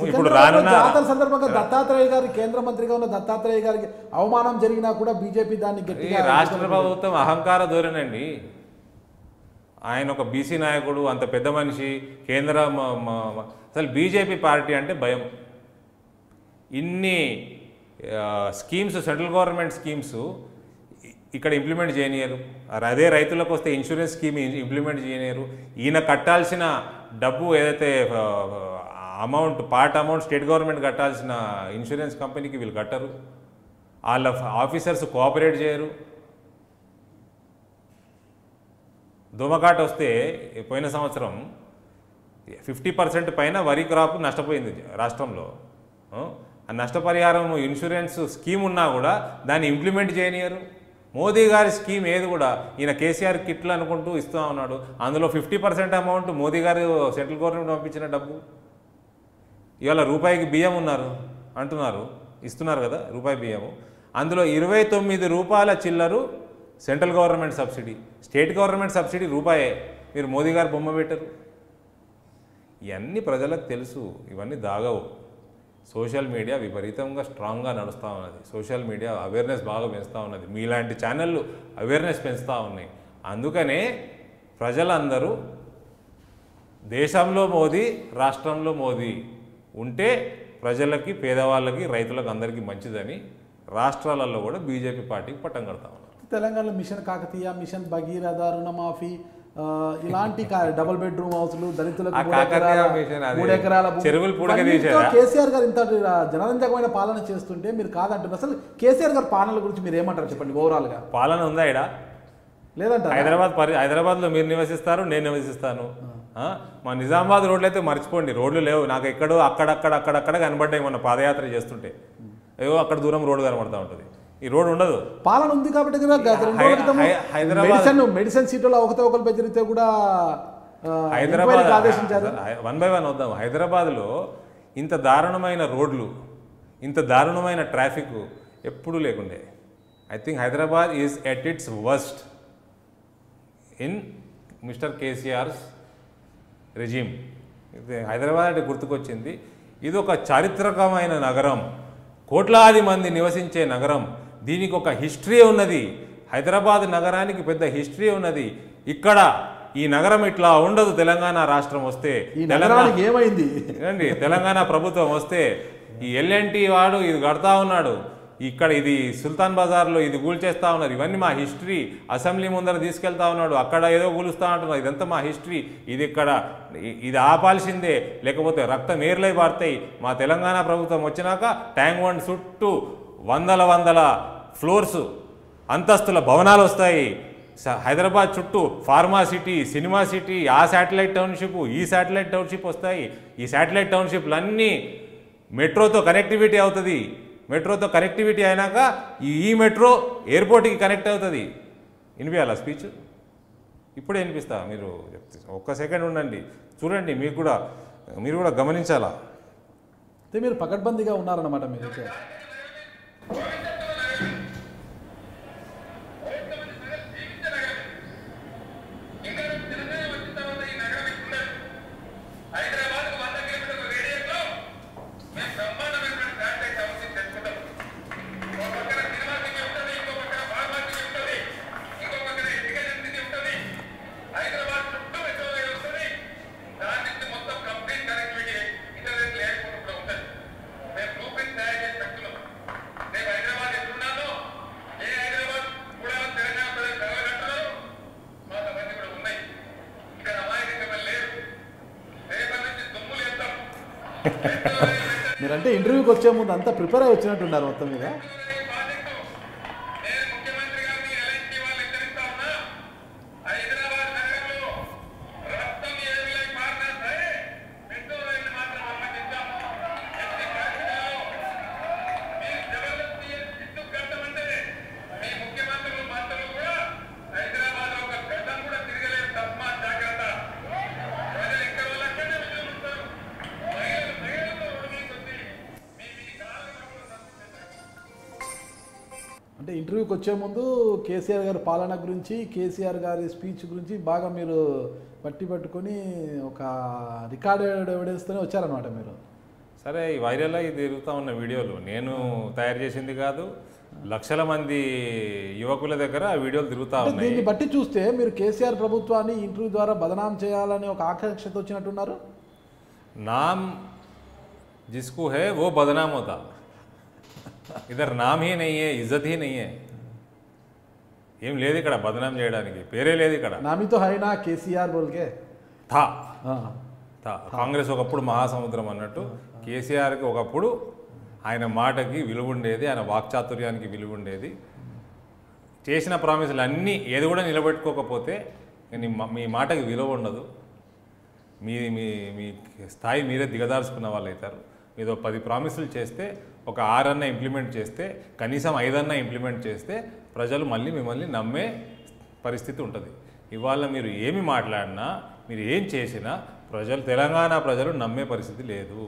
ఇప్పుడు రానున్న జాతర సందర్భంగా దత్తాత్రేయ గారి కేంద్ర మంత్రిగా ఉన్న దత్తాత్రేయ గారికి అవమానం జరిగినా కూడా బీజేపీ దాన్ని గట్టిగా రాష్ట్ర ప్రభుత్వం అహంకార ధోరణండి. ఆయన ఒక బీసీ నాయకుడు, అంత పెద్ద మనిషి, కేంద్ర అసలు బీజేపీ పార్టీ అంటే భయం. ఇన్ని స్కీమ్స్, సెంట్రల్ గవర్నమెంట్ స్కీమ్స్ ఇక్కడ ఇంప్లిమెంట్ చేయనియరు. అదే రైతులకు వస్తే ఇన్సూరెన్స్ స్కీమ్ ఇంప్లిమెంట్ చేయనియరు. ఈయన కట్టాల్సిన డబ్బు ఏదైతే amount, part amount state government కట్టాల్సిన ఇన్సూరెన్స్ కంపెనీకి వీళ్ళు కట్టరు. వాళ్ళ ఆఫీసర్స్ కోఆపరేట్ చేయరు. దోమకాట వస్తే పోయిన సంవత్సరం 50% పైన వరి క్రాప్ నష్టపోయింది రాష్ట్రంలో. ఆ నష్టపరిహారం ఇన్సూరెన్స్ స్కీమ్ ఉన్నా కూడా దాన్ని ఇంప్లిమెంట్ చేయనియరు. మోదీ గారి స్కీమ్ ఏది కూడా ఈయన కేసీఆర్ కిట్లు అనుకుంటూ ఇస్తూ ఉన్నాడు. అందులో 50% అమౌంట్ మోదీ గారు సెంట్రల్ గవర్నమెంట్ పంపించిన డబ్బు. ఇవాళ రూపాయికి బియ్యం అంటున్నారు, ఇస్తున్నారు కదా రూపాయి బియ్యము. అందులో 29 రూపాయల చిల్లరు central government subsidy, state government subsidy రూపాయే. మీరు మోదీ గారు బొమ్మ పెట్టరు. ఇవన్నీ ప్రజలకు తెలుసు, ఇవన్నీ దాగవు. సోషల్ మీడియా విపరీతంగా స్ట్రాంగ్గా నడుస్తూ ఉన్నది. సోషల్ మీడియా అవేర్నెస్ బాగా పెంచుతూ ఉన్నది. మీలాంటి ఛానళ్ళు అవేర్నెస్ పెంచుతూ ఉన్నాయి. అందుకనే ప్రజలందరూ దేశంలో మోదీ, రాష్ట్రంలో మోదీ ఉంటే ప్రజలకి, పేదవాళ్ళకి, రైతులకు అందరికీ మంచిదని రాష్ట్రాలలో కూడా బీజేపీ పార్టీకి పట్టం కడతా ఉన్నారు. తెలంగాణలో మిషన్ కాకతీయ, మిషన్ భగీరథ, రుణమాఫీ, ఇలాంటి డబుల్ బెడ్రూమ్ హౌస్లు, దళితులకు 3 ఎకరాల కేసీఆర్ గారు ఇంత జనరంజకమైన పాలన చేస్తుంటే మీరు కాదంటున్నారు. అసలు కేసీఆర్ గారి పాలన గురించి మీరు ఏమంటారు చెప్పండి? ఓవరాల్గా పాలన ఉందా ఇక్కడ? లేదంట. హైదరాబాద్లో మీరు నివసిస్తారు, నేను నివసిస్తాను. మా నిజామాబాద్ రోడ్లు అయితే మర్చిపోండి, రోడ్లు లేవు. నాకు ఎక్కడో అక్కడక్కడ కనబడ్డాయి మొన్న పాదయాత్ర చేస్తుంటే. ఏవో అక్కడ దూరం రోడ్డు కనబడతా ఉంటుంది. ఈ రోడ్డు ఉండదు. పాలన ఉంది కాబట్టి హైదరాబాద్ మెడిసిన్ సీట్లో ఒకరు బెదిరితే కూడా హైదరాబాద్ ఆదేశించారు. 1 by 1 వద్దాం. హైదరాబాద్లో ఇంత దారుణమైన రోడ్లు, ఇంత దారుణమైన ట్రాఫిక్ ఎప్పుడూ లేకుండే. I think Hyderabad is at its worst in mister KCR's regime. Hyderabad అంటే గుర్తుకొచ్చింది. ఇది ఒక చారిత్రకమైన నగరం, కోట్లాది మంది నివసించే నగరం. దీనికి ఒక హిస్టరీ ఉన్నది. హైదరాబాద్ నగరానికి పెద్ద హిస్టరీ ఉన్నది. ఇక్కడ ఈ నగరం ఇట్లా ఉండదు. తెలంగాణ రాష్ట్రం వస్తే, ఏమైంది అండి, తెలంగాణ ప్రభుత్వం వస్తే ఈ ఎల్ఎన్టీ వాడు ఇది కడతా ఉన్నాడు, ఇక్కడ ఇది సుల్తాన్ బజార్లో ఇది కూల్చేస్తా ఉన్నారు. ఇవన్నీ మా హిస్టరీ. అసెంబ్లీ ముందర తీసుకెళ్తా ఉన్నాడు, అక్కడ ఏదో కూలుస్తా అంటున్నారు. ఇదంతా మా హిస్టరీ. ఇది ఆపాల్సిందే, లేకపోతే రక్తం ఏర్లై పారుతాయి. మా తెలంగాణ ప్రభుత్వం వచ్చినాక ట్యాంక్ బండ్ చుట్టూ వందల ఫ్లోర్స్, అంతస్తుల భవనాలు వస్తాయి. హైదరాబాద్ చుట్టూ ఫార్మా సిటీ, సినిమా సిటీ, ఆ శాటిలైట్ టౌన్షిప్, ఈ శాటిలైట్ టౌన్షిప్ వస్తాయి. ఈ శాటిలైట్ టౌన్షిప్లు అన్నీ మెట్రోతో కనెక్టివిటీ అవుతుంది. మెట్రోతో కనెక్టివిటీ అయినాక ఈ మెట్రో ఎయిర్పోర్ట్కి కనెక్ట్ అవుతుంది. వినిపించాలా స్పీచ్? ఇప్పుడే వినిపిస్తా, మీరు చెప్తే ఒక్క సెకండ్ ఉండండి, చూడండి. మీరు కూడా గమనించాలా. అయితే మీరు పకడ్బందీగా ఉన్నారన్నమాట. మీరు మీరంటే ఇంటర్వ్యూకి వచ్చే ముందు అంతా ప్రిపేర్ అయి వచ్చినట్టున్నారు మొత్తం మీద. అంటే ఇంటర్వ్యూకి వచ్చే ముందు కేసీఆర్ గారి పాలన గురించి, కేసీఆర్ గారి స్పీచ్ గురించి బాగా మీరు పట్టుకొని ఒక రికార్డెడ్ ఎవిడెన్స్తోనే వచ్చారనమాట మీరు. సరే ఈ వైరల్గా ఇది తిరుగుతూ ఉన్న వీడియోలు నేను తయారు చేసింది కాదు, లక్షల మంది యువకుల దగ్గర ఆ వీడియోలు తిరుగుతూ ఉన్నాయి. దీన్ని బట్టి చూస్తే మీరు కేసీఆర్ ప్రభుత్వాన్ని ఇంటర్వ్యూ ద్వారా బదనాం చేయాలని ఒక ఆకాంక్షతో వచ్చినట్టున్నారు. नाम जिसको है वो बदनाम होता, इधर नाम ही नहीं है, इज्जत ही नहीं है, ఏం లేదు ఇక్కడ బదనాం చేయడానికి, పేరే లేదు ఇక్కడ. నామితో హైనా కేసీఆర్ బోల్కే థా కాంగ్రెస్ ఒకప్పుడు మహాసముద్రం అన్నట్టు కేసీఆర్కి ఒకప్పుడు ఆయన మాటకి విలువ ఉండేది, ఆయన వాక్చాతుర్యానికి విలువ ఉండేది. చేసిన ప్రామిసులు అన్నీ ఏది కూడా నిలబెట్టుకోకపోతే మీ మాటకి విలువ ఉండదు. మీ మీ మీ స్థాయి మీరే దిగదార్చుకున్న వాళ్ళు అవుతారు. ఏదో 10 ప్రామిసులు చేస్తే ఒక 6 అన్న ఇంప్లిమెంట్ చేస్తే, కనీసం 5 అన్న ఇంప్లిమెంట్ చేస్తే ప్రజలు మళ్ళీ మిమ్మల్ని నమ్మే పరిస్థితి ఉంటుంది. ఇవాళ మీరు ఏమి మాట్లాడినా, మీరు ఏం చేసినా తెలంగాణ ప్రజలు నమ్మే పరిస్థితి లేదు.